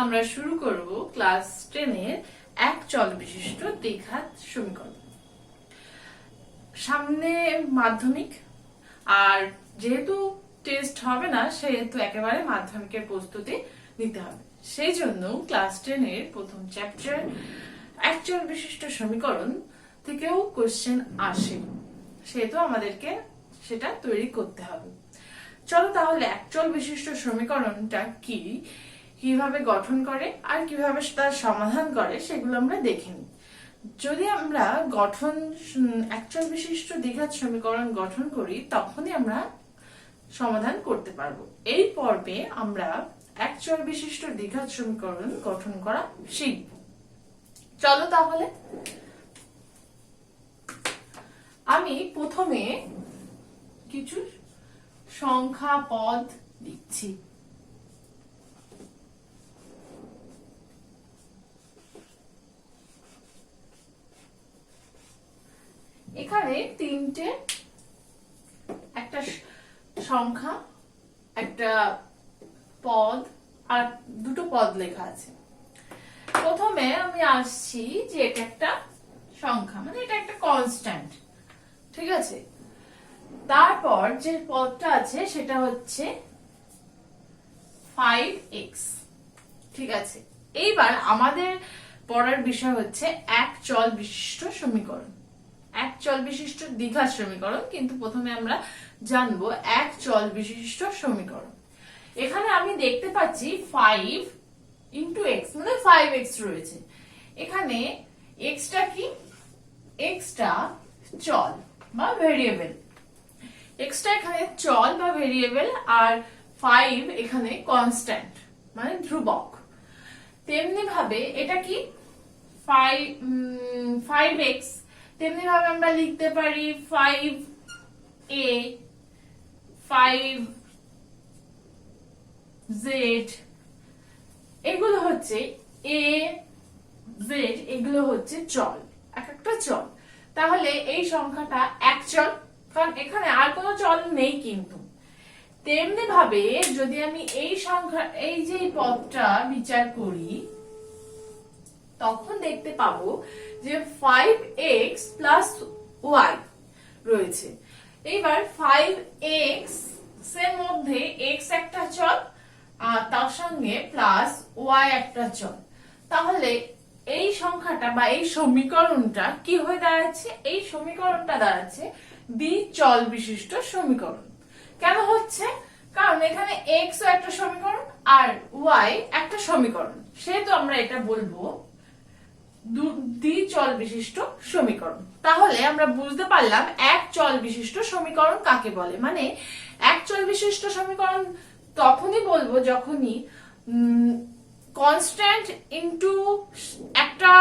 আমরা শুরু করব ক্লাস 10 এর এক চল বিশিষ্ট দ্বিঘাত সমীকরণ। সামনে মাধ্যমিক, আর যেহেতু টেস্ট হবে না সেহেতু একেবারে মাধ্যমিকের প্রস্তুতি নিতে হবে। সেই জন্য ক্লাস 10 এর প্রথম চ্যাপ্টার এক চল বিশিষ্ট সমীকরণ থেকেও কোশ্চেন আসে, সেহেতু আমাদেরকে সেটা তৈরি করতে হবে। চলো তাহলে এক চল বিশিষ্ট সমীকরণটা কি, কিভাবে গঠন করে আর কিভাবে তার সমাধান করে সেগুলো আমরা দেখে নিই। যদি আমরা একচল বিশিষ্ট দ্বিঘাত সমীকরণ গঠন করি তখনই আমরা সমাধান করতে পারবো। এই পর্বে আমরা একচল বিশিষ্ট দ্বিঘাত সমীকরণ গঠন করা শিখব। চলো তাহলে আমি প্রথমে কিছু সংখ্যা পদ লিখছি। এখানে তিনটে, একটা সংখ্যা, একটা পদ আর দুটো পদ লেখা আছে। প্রথমে আমি আসছি যে এটা একটা সংখ্যা, মানে এটা একটা কনস্ট্যান্ট, ঠিক আছে। তারপর যে পদটা আছে সেটা হচ্ছে 5x, ঠিক আছে। এইবার আমাদের পড়ার বিষয় হচ্ছে এক চল বিশিষ্ট সমীকরণ, এক চল বিশিষ্ট দ্বিঘাত সমীকরণ, কিন্তু প্রথমে আমরা জানবো এক চল বিশিষ্ট সমীকরণ। এখানে আমি দেখতে পাচ্ছি 5 ইন্টু এক্স, মানে 5x রয়েছে। এখানে এক্সটা কি? এক্সটা চল বা ভেরিয়েবল, এক্সটা এখানে চল বা ভেরিয়েবল, আর 5 এখানে কনস্ট্যান্ট মানে ধ্রুবক। তেমনি ভাবে এটা কি 5x, তেমনি ভাবে আমরা লিখতে পারি 5a, 5z, এগুলো হচ্ছে a z, এগুলো হচ্ছে চল, এক একটা চল। তাহলে এই সংখ্যাটা এক চল, কারণ এখানে আর কোনো চল নেই। কিন্তু তেমনি ভাবে যদি আমি এই সংখ্যা, এই যে পদটা বিচার করি তখন দেখতে পাবো যে 5x প্লাস y রয়েছে। এইবার 5x এর মধ্যে x একটা চল আর তার সঙ্গে প্লাস y একটা চল। তাহলে এই সংখ্যাটা বা এই সমীকরণটা কি হয়ে দাঁড়াচ্ছে? এই সমীকরণটা দাঁড়াচ্ছে দ্বিচল বিশিষ্ট সমীকরণ। কেন হচ্ছে? কারণ এখানে x ও একটা সমীকরণ আর y একটা সমীকরণ, সেহেতু আমরা এটা বলবো দ্বিচল বিশিষ্ট সমীকরণ। তাহলে আমরা বুঝতে পারলাম এক চল বিশিষ্ট সমীকরণ কাকে বলে। মানে এক চল বিশিষ্ট সমীকরণ তখনই বলবো যখনই কনস্ট্যান্ট ইনটু একটা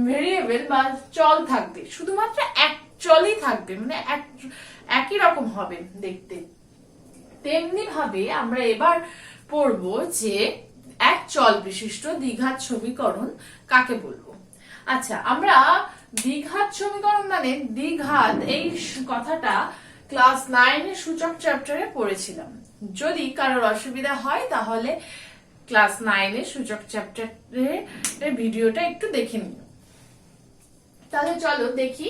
ভেরিয়েবল বা চল থাকবে, শুধুমাত্র এক চলই থাকবে, মানে একই রকম হবে দেখতে। তেমনি ভাবে আমরা এবার পড়বো যে এক চল বিশিষ্ট দ্বিঘাত সমীকরণ কাকে বলবো। আচ্ছা, আমরা দ্বিঘাত সমীকরণ মানে দ্বিঘাত, এই কথাটা ক্লাস 9 এর সূচক চ্যাপ্টারে পড়েছিলাম। যদি কারোর অসুবিধা হয় তাহলে ক্লাস 9 এর সূচক চ্যাপ্টারের ভিডিওটা একটু দেখে নিও। তাহলে চলো দেখি,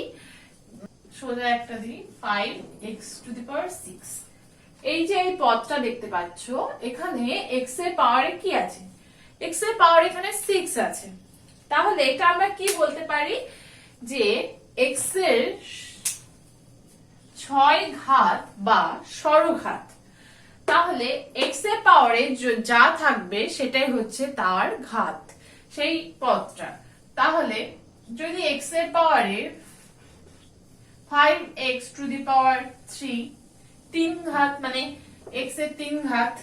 সোজা একটা দিই, 5x⁶। এই যে এই পদটা দেখতে পাচ্ছ, এখানে x এর পাওয়ারে কি আছে? x এর পাওয়ার এখানে 6 আছে। তাহলে এটা আমরা কি বলতে পারি যে x এর 6 ঘাত বা সরঘাত। তাহলে x এর পাওয়ারে যা থাকবে সেটাই হচ্ছে তার ঘাত, সেই পদটা। তাহলে যদি x এর পাওয়ারে 5x⁵, 3 ঘাত মানে x এর 3 ঘাত,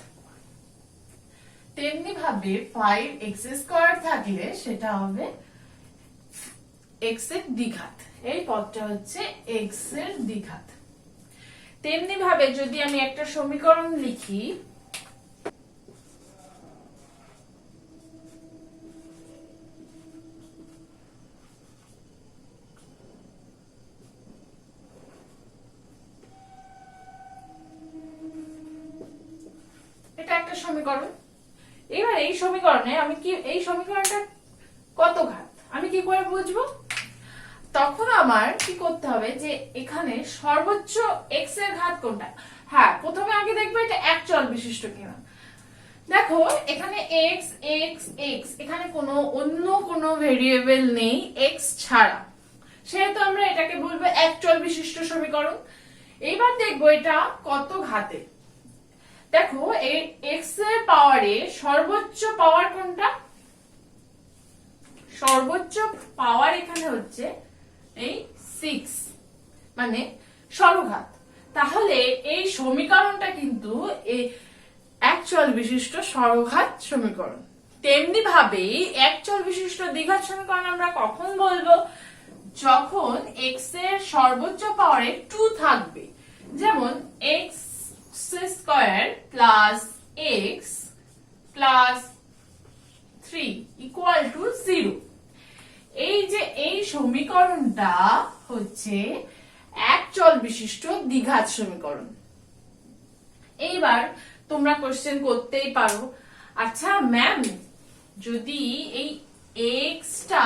তেমনি ভাবে 5x² থাকলে সেটা হবে x এর দ্বিঘাত। এই পদটা হচ্ছে x এর দ্বিঘাত। তেমনি ভাবে যদি আমি একটা সমীকরণ লিখি, এটা একটা সমীকরণ, এবার এই সমীকরণে আমি কি এই সমীকরণটা কত ঘাত আমি কি করে বুঝবো? তখন আমার কি করতে হবে যে এখানে সর্বোচ্চ x এর ঘাত কোনটা। হ্যাঁ, প্রথমে আগে দেখবো এটা এক চল বিশিষ্ট কিনা। দেখো এখানে x x x, এখানে কোনো অন্য কোনো ভেরিয়েবল নেই x ছাড়া, সেহেতু আমরা এটাকে বলবো এক চল বিশিষ্ট সমীকরণ। এইবার দেখবো এটা কত ঘাতে। দেখো এই x এর পাওয়ারে সর্বোচ্চ পাওয়ার কোনটা? সর্বোচ্চ পাওয়ার এখানে হচ্ছে এই 6, মানে সরঘাত। তাহলে এই সমীকরণটা কিন্তু এই এক চল বিশিষ্ট সরঘাত সমীকরণ। তেমনি ভাবে এক চল বিশিষ্ট দ্বিঘাত সমীকরণ আমরা কখন বলবো? যখন x এর সর্বোচ্চ পাওয়ারে 2 থাকবে, যেমন x square plus x plus 3 equal to 0। এই যে এই সমীকরণটা হচ্ছে এক চল বিশিষ্ট দ্বিঘাত সমীকরণ। এইবার তোমরা কোশ্চেন করতেই পারো, আচ্ছা ম্যাম যদি এই x টা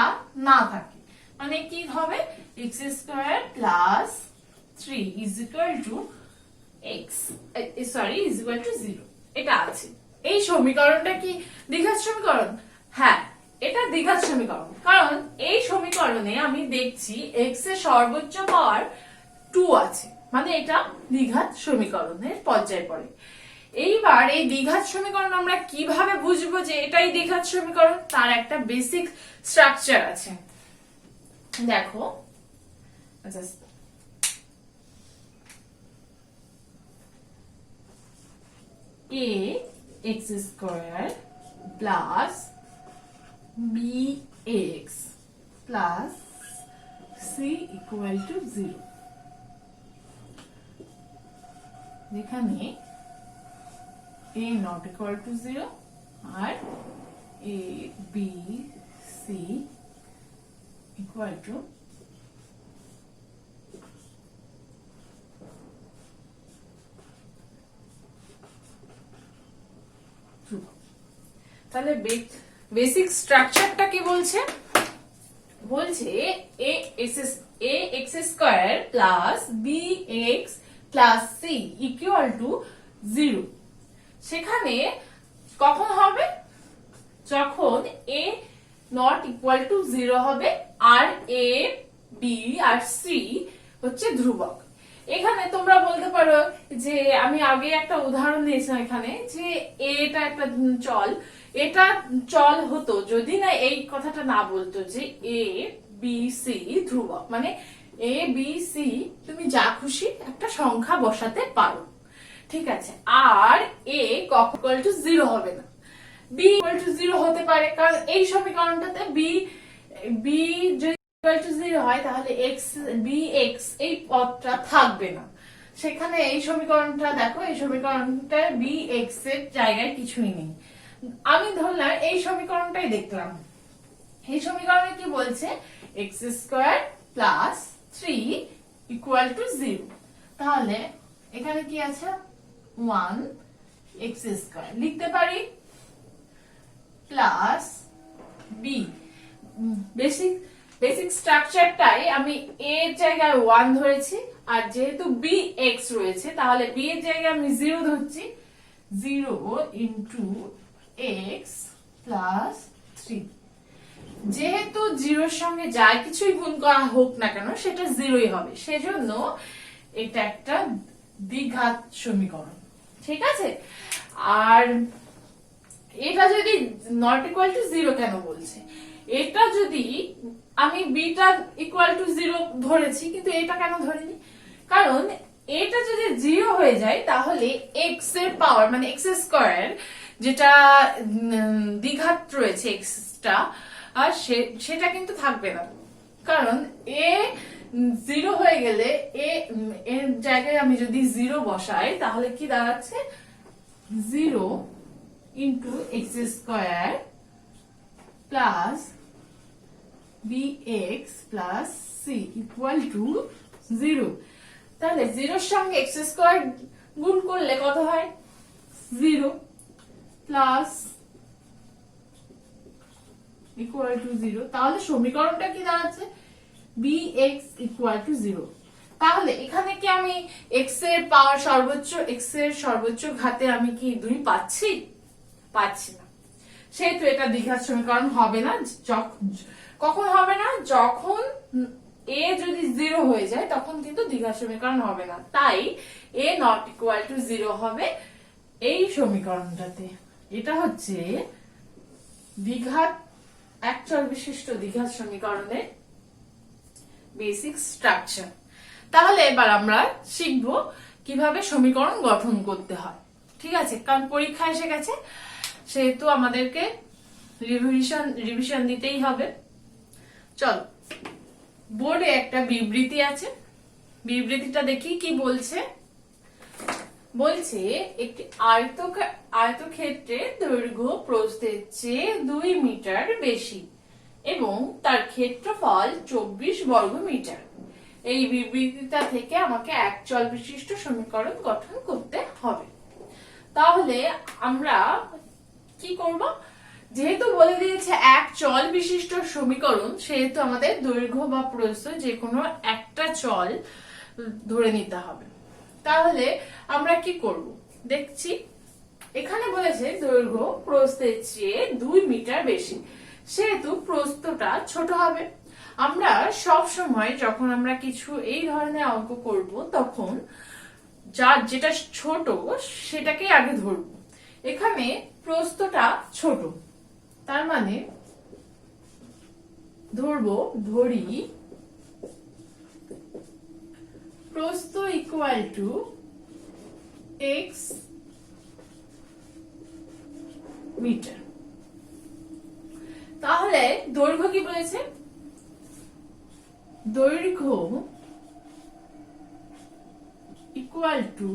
না থাকে মানে কি হবে? x square plus 3 is equal to x, sorry is equal to 0, এটা আছে। এই সমীকরণটা কি দ্বিঘাত সমীকরণ? হ্যাঁ, এটা দ্বিঘাত সমীকরণ, কারণ এই সমীকরণে আমি দেখছি x এর সর্বোচ্চ পাওয়ার 2 আছে, মানে এটা দ্বিঘাত সমীকরণের পর্যায়ে পড়ে। এইবার এই দ্বিঘাত সমীকরণ আমরা কিভাবে বুঝবো যে এটাই দ্বিঘাত সমীকরণ? তার একটা বেসিক স্ট্রাকচার আছে। দেখো আচ্ছা, a x square plus bx plus c equal to 0। যেখানে a not equal to 0 আর a b c equal to তাহলে বেসিক স্ট্রাকচারটা কি বলছে? বলছে a x square plus bx plus c equal to 0। সেখানে কখন হবে? যখন a নট ইকুয়াল টু 0 হবে আর a b আর c হচ্ছে ধ্রুবক। এখানে তোমরা বলতে পারো যে আমি আগে একটা উদাহরণ দিয়েছিলাম এখানে, যে এটা একটা চল, এটা চল হতো যদি না এই কথাটা না বলতো যে a b c ধ্রুবক, মানে a b c তুমি যা খুশি একটা সংখ্যা বসাতে পারো, ঠিক আছে। আর a ইকুয়াল টু 0 হবে না, b ইকুয়াল টু 0 হতে পারে, কারণ এই সমীকরণটাতে b যদি ইকুয়াল টু 0 হয় তাহলে x bx এই পদটা থাকবে না। সেখানে এই সমীকরণটা দেখো, এই সমীকরণটা bx এর জায়গায় কিছুই নেই। আমি ধরলাম এই সমীকরণটাই দেখলাম, এই সমীকরণে কি বলছে? x square plus 3 equal to 0। তাহলে এখানে কি আছে? 1 x স্কয়ার লিখতে পারি প্লাস b। বেসিক স্ট্রাকচারটাই আমি a এর জায়গায় 1 ধরেছি, আর যেহেতু bx রয়েছে তাহলে b এর জায়গায় আমি 0 ধরছি, 0 ইন্টু x প্লাস 3। যেহেতু 0 এর সঙ্গে যাই কিছুই গুণ করা হোক না কেন সেটা 0ই হবে, সেজন্য এটা একটা দ্বিঘাত সমীকরণ, ঠিক আছে। আর এটা যদি নট ইকুয়াল টু 0 কেন বলছে? এটা যদি আমি বিটা ইকুয়াল টু 0 ধরেছি, কিন্তু এটা কেন ধরিনি? কারণ এটা যদি 0 হয়ে যায় তাহলে x এর পাওয়ার মানে x স্কয়ার যেটা দ্বিঘাত রয়েছে x টা, আর সেটা কিন্তু থাকবে না, কারণ a 0 হয়ে গেলে এর জায়গায় আমি যদি 0 বসাই তাহলে কি দাঁড়াচ্ছে? 0 into x square plus bx plus c equal to 0। তাহলে 0 এর সঙ্গে x স্কয়ার গুণ করলে কত হয়? 0 প্লাস ইকুয়াল টু 0, তাহলে সমীকরণটা কি দাঁড়াচ্ছে bx ইকুয়াল টু 0। তাহলে এখানে কি আমি x এর পাওয়ার সর্বোচ্চ, x এর সর্বোচ্চ ঘাতে আমি কি 2 পাচ্ছি? পাচ্ছি না, সেহেতু এটা দ্বিঘাত সমীকরণ হবে না। কখন হবে না? যখন a যদি 0 হয়ে যায় তখন কিন্তু দ্বিঘাত সমীকরণ হবে না। তাই a নট ইকুয়াল টু 0 হবে এই সমীকরণটাতে। এটা হচ্ছে দ্বিঘাত একচল বিশিষ্ট দ্বিঘাত সমীকরণের বেসিক স্ট্রাকচার। তাহলে এবার আমরা শিখব কিভাবে সমীকরণ গঠন করতে হয়। ঠিক আছে, কারণ পরীক্ষা এসে গেছে, সেহেতু আমাদেরকে রিভিশন দিতেই হবে। চল, বোর্ডে একটা বিবৃতি আছে, বিবৃতিটা দেখি কি বলছে। বলছে একটি আয়তক্ষেত্রের দৈর্ঘ্য প্রস্থের চেয়ে 2 মিটার বেশি এবং তার ক্ষেত্রফল 24 বর্গ মিটার। এই বিবৃতিটা থেকে আমাকে একচল বিশিষ্ট সমীকরণ গঠন করতে হবে। তাহলে আমরা কি করব? যেহেতু বলে দিয়েছে একচল বিশিষ্ট সমীকরণ, সেহেতু আমাদের দৈর্ঘ্য বা প্রস্থ যে কোনো একটা চল ধরে নিতে হবে। তাহলে আমরা কি করব দেখছি। এখানে বলেছে দৈর্ঘ্য প্রস্থের চেয়ে 2 মিটার বেশি, সেহেতু প্রস্থটা ছোট হবে। আমরা সব সময় যখন আমরা কিছু এই ধরনের অঙ্ক করব তখন যেটা ছোট সেটাকে আগে ধরব। এখানে প্রস্থটা ছোট, তার মানে ধরি প্রস্থ ইকুয়াল টু x মিটার। তাহলে দৈর্ঘ্য কি বলেছে? দৈর্ঘ্য ইকুয়াল টু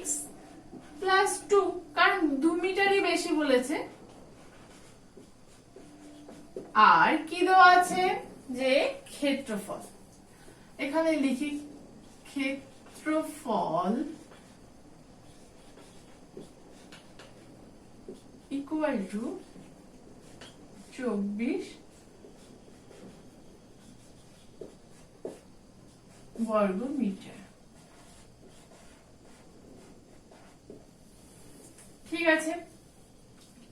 x প্লাস 2, কারণ 2 মিটারই বেশি বলেছে। আর কি দেওয়া আছে? যে ক্ষেত্রফল, এখানে লিখি ক্ষেত্রফল ইকুয়াল টু 24 বর্গ মিটার। ঠিক আছে,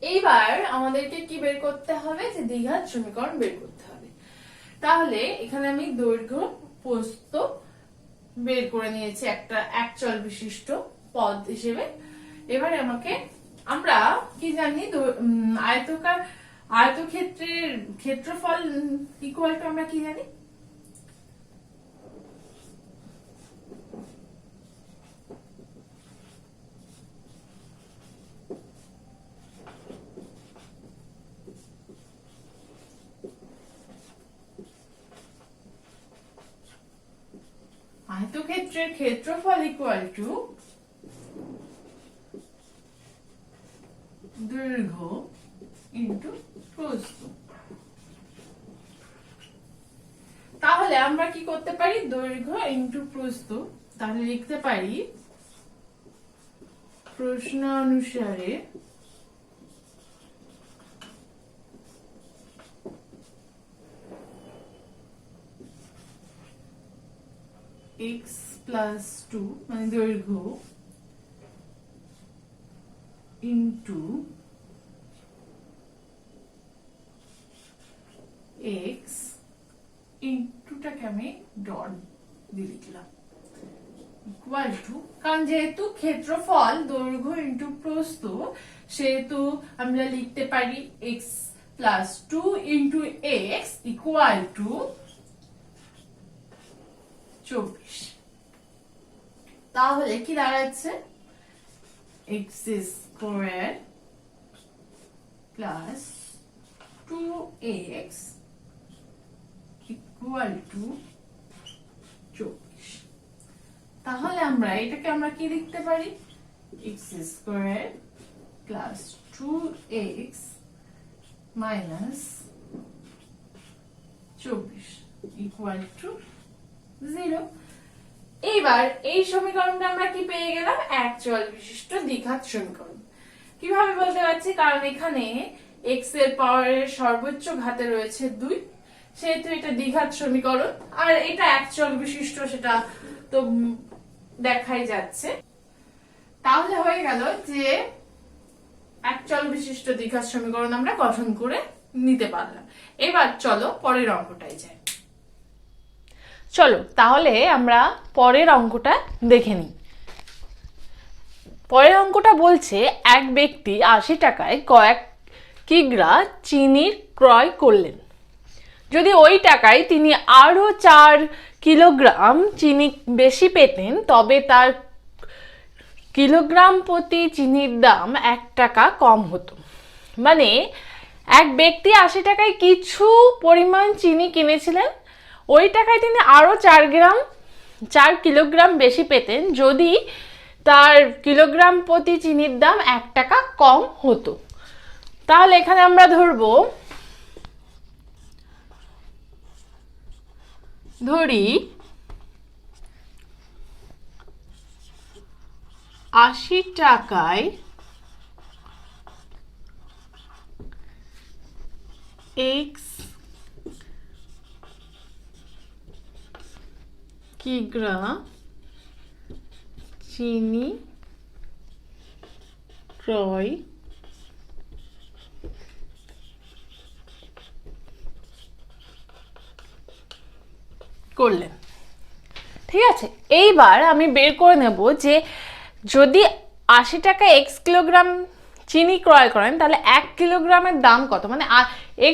এইবার আমাদেরকে কি বের করতে হবে? যে দ্বিঘাত সমীকরণ বের করতে হবে। তাহলে এখানে আমি দৈর্ঘ্য প্রস্থ বের করে নিয়েছি একটা একচল বিশিষ্ট পদ হিসেবে। এবারে আমরা কি জানি? আয়তক্ষেত্রের ক্ষেত্রফল ইকুয়াল টু আমরা কি জানি? আয়তক্ষেত্রের ক্ষেত্রফল ইকুয়াল টু দৈর্ঘ্য ইনটু প্রস্থ। তাহলে আমরা কি করতে পারি? দৈর্ঘ্য ইনটু প্রস্থ, তাহলে লিখতে পারি প্রশ্ন অনুসারে x প্লাস 2 মানে দৈর্ঘ্য ইনটু x ইনটুটাকে আমি ডট দিয়ে লিখলাম ইকুয়াল টু, কারণ যেহেতু ক্ষেত্রফল দৈর্ঘ্য ইনটু প্রস্থ, সেহেতু আমরা লিখতে পারি x plus 2 into x equal to 24। তাহলে কি দাঁড়াচ্ছে? x square plus 2x equal to 24। তাহলে এটাকে আমরা কি লিখতে পারি? x square plus 2x minus 24 equal to 0। এইবার এই সমীকরণটা আমরা কি পেয়ে গেলাম? একচল বিশিষ্ট দ্বিঘাত সমীকরণ। কিভাবে বলতে পারছি? কারণ এখানে এক্স এর পাওয়ারের সর্বোচ্চ ঘাতে রয়েছে 2, সেহেতু এটা দ্বিঘাত সমীকরণ। আর এটা এক চল বিশিষ্ট, সেটা তো দেখাই যাচ্ছে। তাহলে হয়ে গেল যে এক চল বিশিষ্ট দ্বিঘাত সমীকরণ আমরা গঠন করে নিতে পারলাম। এবার চলো পরের অঙ্কটায় যাই। চলো তাহলে আমরা পরের অঙ্কটা দেখে নিই। পরের অঙ্কটা বলছে এক ব্যক্তি 80 টাকায় কয়েক কিগ্রা চিনি ক্রয় করলেন। যদি ওই টাকায় তিনি আরো 4 কিলোগ্রাম চিনি বেশি পেতেন তবে তার কিলোগ্রাম প্রতি চিনির দাম 1 টাকা কম হতো। মানে এক ব্যক্তি 80 টাকায় কিছু পরিমাণ চিনি কিনেছিলেন, ওই টাকায় তিনি আরো 4 কিলোগ্রাম বেশি পেতেন যদি তার কিলোগ্রাম প্রতি চিনির দাম 1 টাকা কম হতো। তাহলে এখানে আমরা ধরি 80 টাকায় এক্স কিগ্রা চিনি ক্রয় করলেন। ঠিক আছে, এইবার আমি বের করে নেব যে যদি 80 টাকা x কিলোগ্রাম চিনি ক্রয় করেন তাহলে 1 কিলোগ্রামের দাম কত, মানে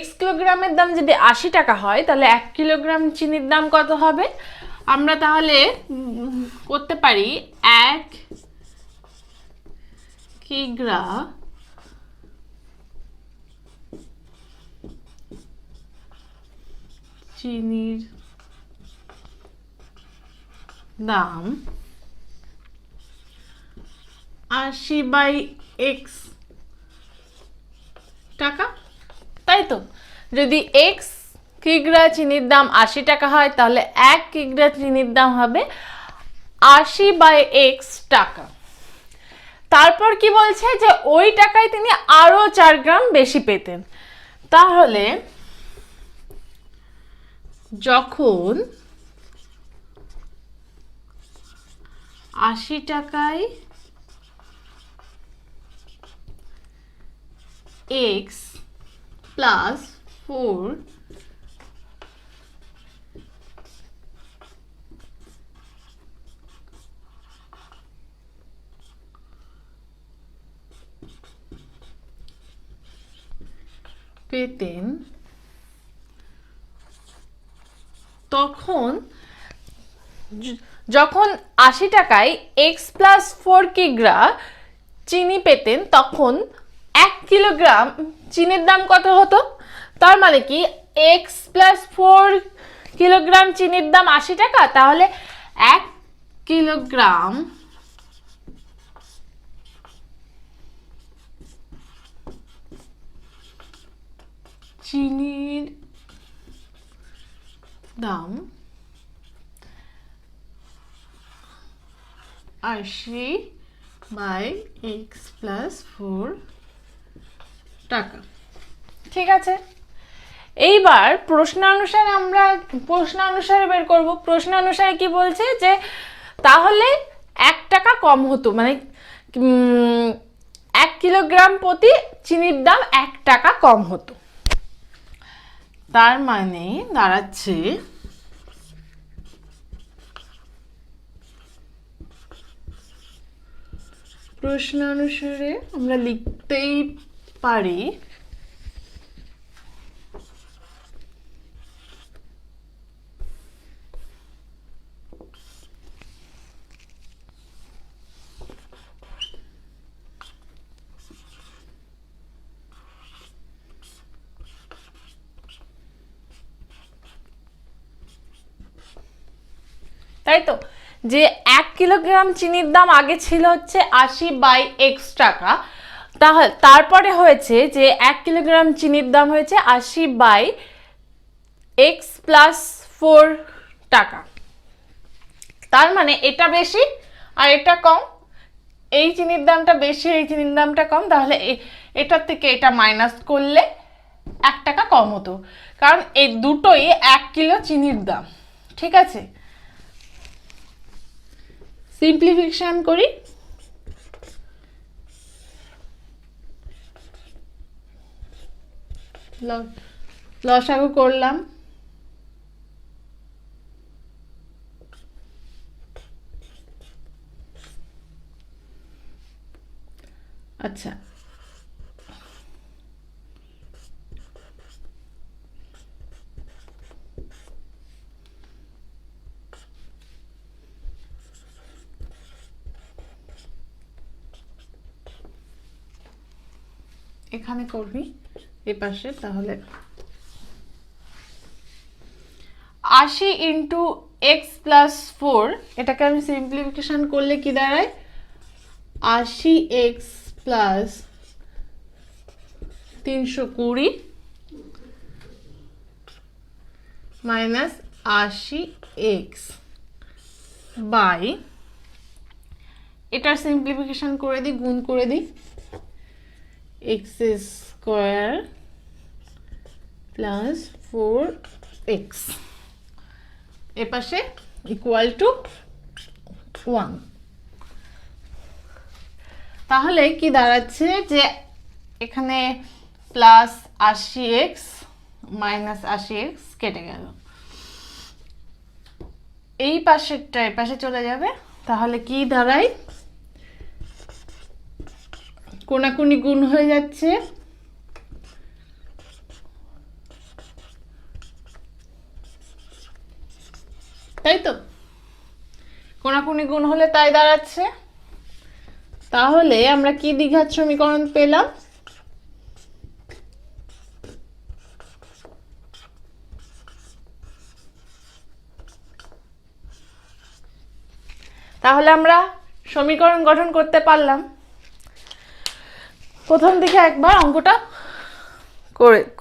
x কিলোগ্রামের দাম যদি 80 টাকা হয় তাহলে 1 কিলোগ্রাম চিনির দাম কত হবে। আমরা তাহলে করতে পারি 1 কিগ্রা চিনির দাম 80/x টাকা, তাই তো? যদি x কিগ্রা চিনির দাম 80 টাকা হয় তাহলে 1 কিগ্রা চিনির দাম হবে 80/x টাকা। তারপর কি বলছে যে ওই টাকায় তিনি আরো 4 গ্রাম বেশি পেতেন। তাহলে যখন 80 টাকায় x প্লাস 4 পেতেন তখন যখন 80 টাকায় x প্লাস 4 কিগ্রা চিনি পেতেন তখন 1 কিলোগ্রাম চিনির দাম কত হতো। তার মানে কি x প্লাস 4 কিলোগ্রাম চিনির দাম 80 টাকা, তাহলে 1 কিলোগ্রাম চিনির দাম 80/x প্লাস 4 টাকা। ঠিক আছে, এইবার প্রশ্নানুসারে বের করব। প্রশ্নানুসারে কি বলছে যে তাহলে 1 টাকা কম হতো, মানে 1 কিলোগ্রাম প্রতি চিনির দাম 1 টাকা কম হতো। তার মানে দাঁড়াচ্ছে প্রশ্নানুসারে আমরা লিখতেই পারি তাই তো, যে 1 কিলোগ্রাম চিনির দাম আগে ছিল হচ্ছে 80/x টাকা, তারপরে হয়েছে যে 1 কিলোগ্রাম চিনির দাম হয়েছে 80/x প্লাস 4 টাকা। তার মানে এটা বেশি আর এটা কম, এই চিনির দামটা বেশি, এই চিনির দামটা কম, তাহলে এটার থেকে এটা মাইনাস করলে 1 টাকা কম হতো, কারণ এই দুটোই 1 কিলো চিনির দাম। ঠিক আছে, সিম্পলিফিকেশন করি। লসাগু করলাম, আচ্ছা এখানে করবি এই পাশে, তাহলে 80 ইন্টু এক্স প্লাস 4, এটাকে আমি সিম্পলিফিকেশন করলে কি দাঁড়ায়, 80x plus 320 minus 80x by, এটার সিম্পলিফিকেশন করে দিই, গুণ করে দিই, এক্স স্কোয়ার প্লাস 4x এ পাশে ইকুয়াল টু 1। তাহলে কি দাঁড়াচ্ছে যে এখানে প্লাস 80x মাইনাস 80x কেটে গেল, এই পাশেরটা এই পাশে চলে যাবে, তাহলে কি দাঁড়ায়, কোনাকুনি গুণ হয়ে যাচ্ছে, তাই তো, কোনাকুনি গুণ হলে তাই দাঁড়াচ্ছে। তাহলে আমরা কি দ্বিঘাত সমীকরণ পেলাম, তাহলে আমরা সমীকরণ গঠন করতে পারলাম। প্রথম দিকে একবার অঙ্কটা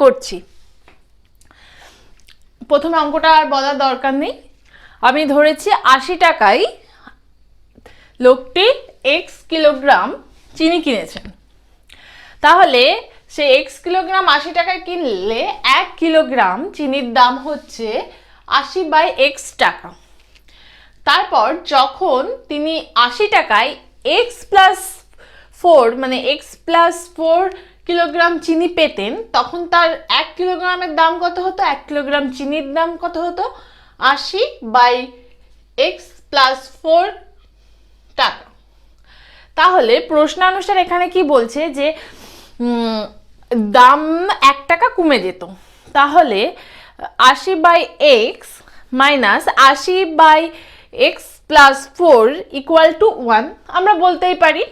করছি, প্রথমে অঙ্কটা আর বলার দরকার নেই। আমি ধরেছি 80 টাকায় লোকটি x কিলোগ্রাম চিনি কিনেছেন, তাহলে সে x কিলোগ্রাম 80 টাকায় কিনলে 1 কিলোগ্রাম চিনির দাম হচ্ছে 80/x টাকা। তারপর যখন তিনি 80 টাকায় x প্লাস 4 মানে x প্লাস 4 কিলোগ্রাম চিনি পেতেন, তখন তার 1 কিলোগ্রামের দাম কত হতো, 1 কিলোগ্রাম চিনির দাম কত হতো, 80/x প্লাস 4 টাকা। তাহলে প্রশ্নানুসার এখানে কি বলছে যে দাম 1 টাকা কমে যেত, তাহলে 80/x minus 80/x plus 4 equal to 1 আমরা বলতেই পারি।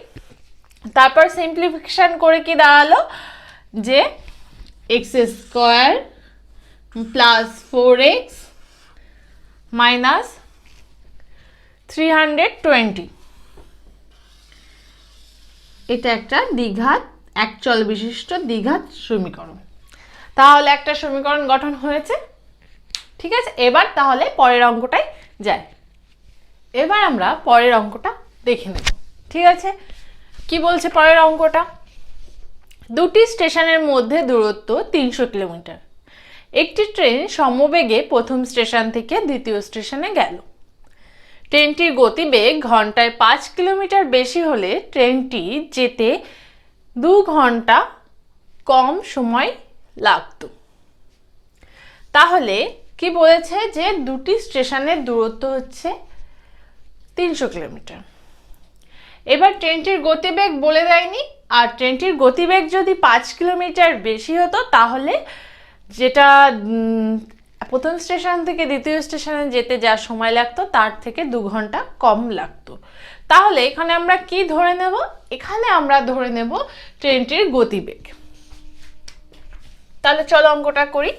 তারপর সিম্পলিফিকেশন করে কি দাঁড়ালো যে x square plus 4x minus 320, এটা একটা দ্বিঘাত একচল বিশিষ্ট দ্বিঘাত সমীকরণ। তাহলে একটা সমীকরণ গঠন হয়েছে। ঠিক আছে, এবার তাহলে পরের অঙ্কটাই যাই। এবার আমরা পরের অঙ্কটা দেখে নেব। ঠিক আছে, কি বলছে পরের অঙ্কটা, দুটি স্টেশনের মধ্যে দূরত্ব 300 কিলোমিটার। একটি ট্রেন সমবেগে প্রথম স্টেশন থেকে দ্বিতীয় স্টেশনে গেল। ট্রেনটির গতিবেগ ঘন্টায় 5 কিলোমিটার বেশি হলে ট্রেনটি যেতে 2 ঘন্টা কম সময় লাগতো। তাহলে কি বলেছে যে দুটি স্টেশনের দূরত্ব হচ্ছে 300 কিলোমিটার। এবার ট্রেনটির গতিবেগ বলে দেয়নি, আর ট্রেনটির গতিবেগ যদি 5 কিলোমিটার বেশি হতো তাহলে যেটা প্রথম স্টেশন থেকে দ্বিতীয় স্টেশনে যেতে যা সময় লাগতো তার থেকে 2 ঘন্টা কম লাগতো। তাহলে এখানে আমরা কি ধরে নেব, এখানে আমরা ধরে নেব ট্রেনটির গতিবেগ। তাহলে চলো অঙ্কটা করি।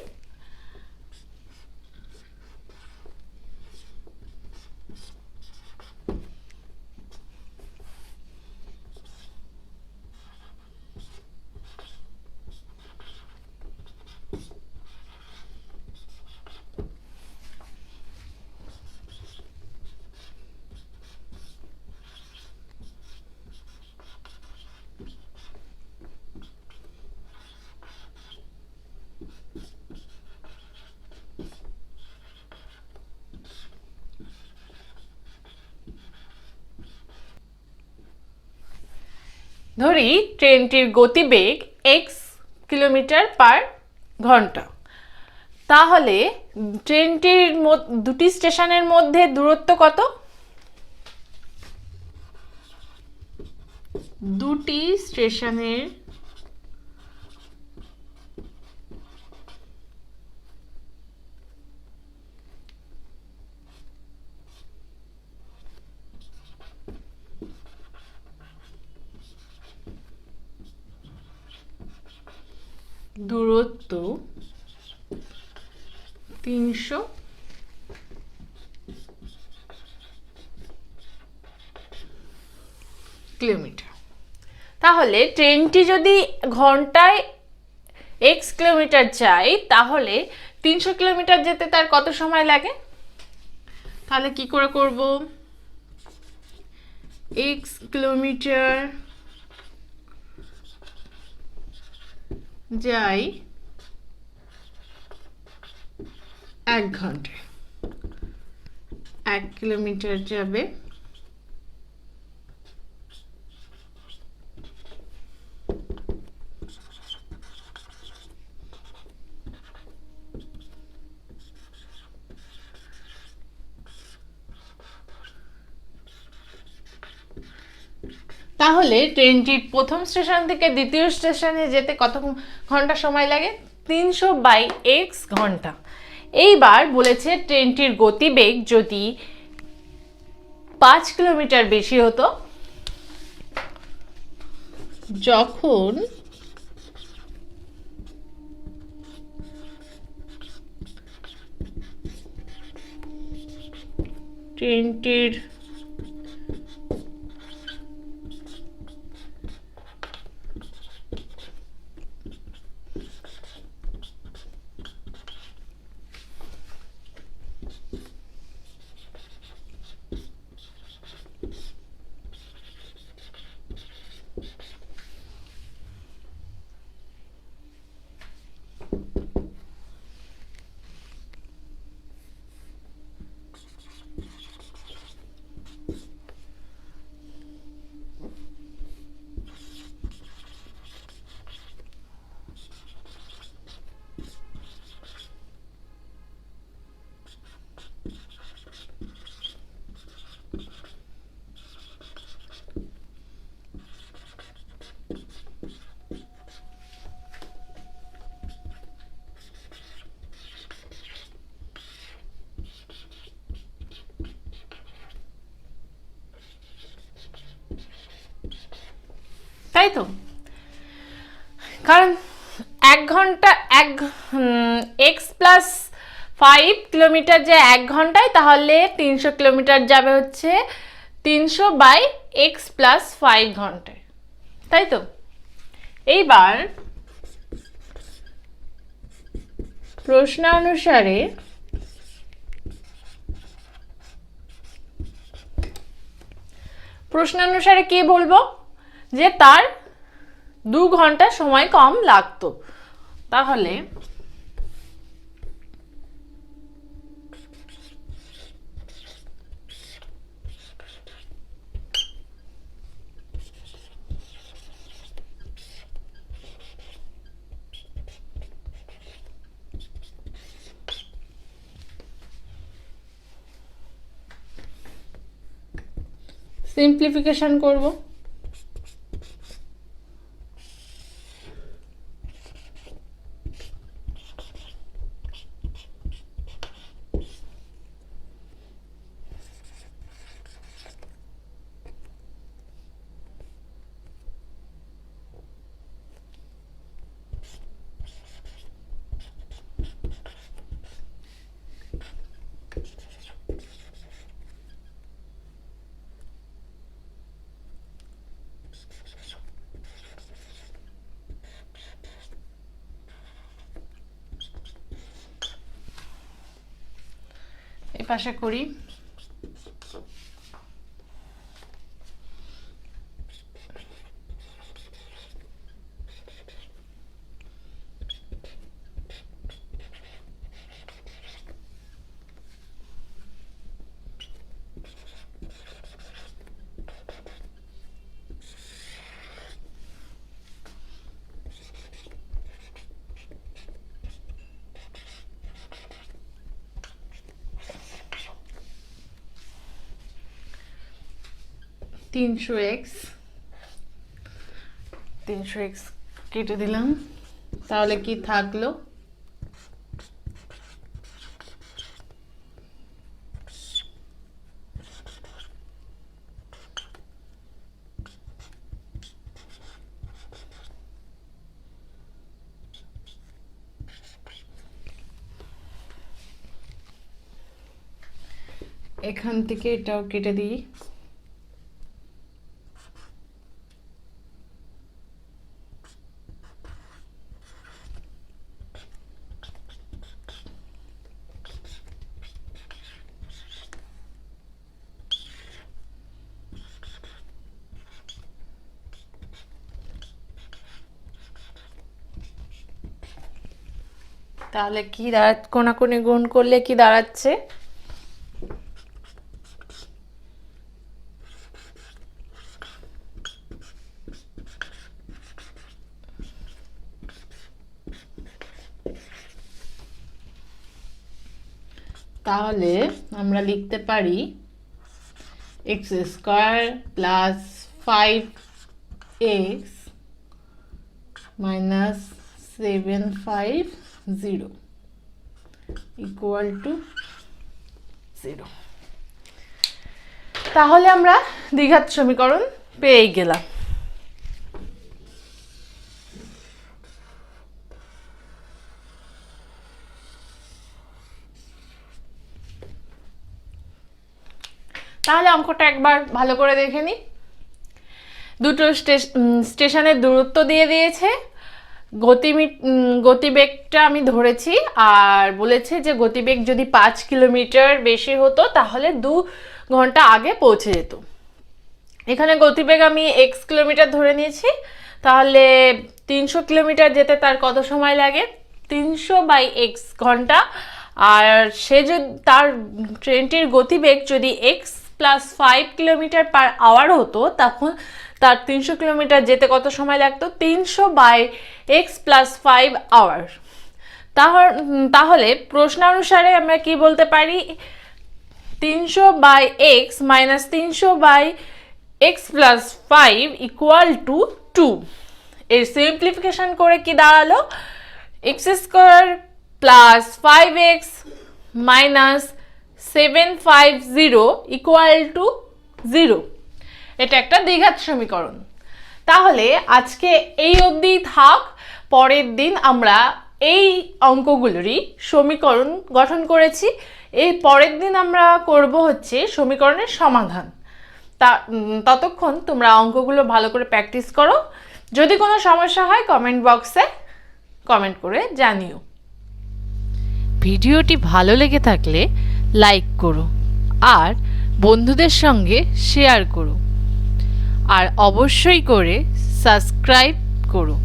ধরি ট্রেনটির গতিবেগ x কিলোমিটার পার ঘন্টা, তাহলে ট্রেনটির দুটি স্টেশনের মধ্যে দূরত্ব কত? দুটি স্টেশনের দূরত্ব 300 কিলোমিটার। তাহলে ট্রেনটি যদি ঘন্টায় x কিলোমিটার যায়, তাহলে 300 কিলোমিটার যেতে তার কত সময় লাগে? তাহলে কি করে করব? x কিলোমিটার যাই 1 ঘন্টায়, 1 কিলোমিটার যাবে তাহলে ট্রেনটির প্রথম স্টেশন থেকে দ্বিতীয় স্টেশনে যেতে কত ঘন্টা সময় লাগে? 300/x ঘন্টা। এইবার বলেছে ট্রেনটির গতিবেগ যদি 5 কিলোমিটার বেশি হতো, যখন ট্রেনটির তাই তো, কারণ 1 ঘন্টা x প্লাস 5 কিলোমিটার যে 1 ঘন্টায়, তাহলে 300 কিলোমিটার যাবে হচ্ছে 300/x প্লাস 5 ঘন্টায়, তাই তো। এইবার প্রশ্নানুসারে কি বলবো? যে তার 2 ঘন্টা সময় কম লাগতো। তাহলে সিম্পলিফিকেশন করব। এই পাশে করি। 300x কেটে দিলাম, তাহলে কি থাকলো? এখান থেকে এটাও কেটে দিই। তাহলে কি কোনাকুনি গুণ করলে কি দাঁড়াচ্ছে? তাহলে আমরা লিখতে পারি x² plus 5x minus 750 equal to 0। তাহলে আমরা দ্বিঘাত সমীকরণ পেয়ে গেলাম। তাহলে অঙ্কটা একবার ভালো করে দেখে নিই। দুটো স্টেশনের দূরত্ব দিয়ে দিয়েছে, গতিবেগটা আমি ধরেছি, আর বলেছে যে গতিবেগ যদি 5 কিলোমিটার বেশি হতো তাহলে 2 ঘন্টা আগে পৌঁছে যেত। এখানে গতিবেগ আমি x কিলোমিটার ধরে নিয়েছি, তাহলে 300 কিলোমিটার যেতে তার কত সময় লাগে? 300/x ঘন্টা। আর সে যদি তার ট্রেনটির গতিবেগ যদি x plus 5 kilometre per hour হতো, তখন তার 300 কিলোমিটার যেতে কত সময় লাগতো? 300/x plus 5 hour. তাহলে প্রশ্নানুসারে আমরা কি বলতে পারি? 300/x minus 300/x plus 5 equal to 2। এর সিম্পলিফিকেশন করে কি দাঁড়ালো? x² plus 5x minus 750 equal to 0। এটা একটা দ্বিঘাত সমীকরণ। তাহলে আজকে এই অবধি থাক। পরের দিন আমরা এই অঙ্কগুলোরই সমীকরণ গঠন করেছি, এই পরের দিন আমরা করব হচ্ছে সমীকরণের সমাধান। ততক্ষণ তোমরা অঙ্কগুলো ভালো করে প্র্যাকটিস করো। যদি কোনো সমস্যা হয় কমেন্ট বক্সে কমেন্ট করে জানিও। ভিডিওটি ভালো লেগে থাকলে লাইক করো আর বন্ধুদের সঙ্গে শেয়ার করো, আর অবশ্যই করে সাবস্ক্রাইব করো।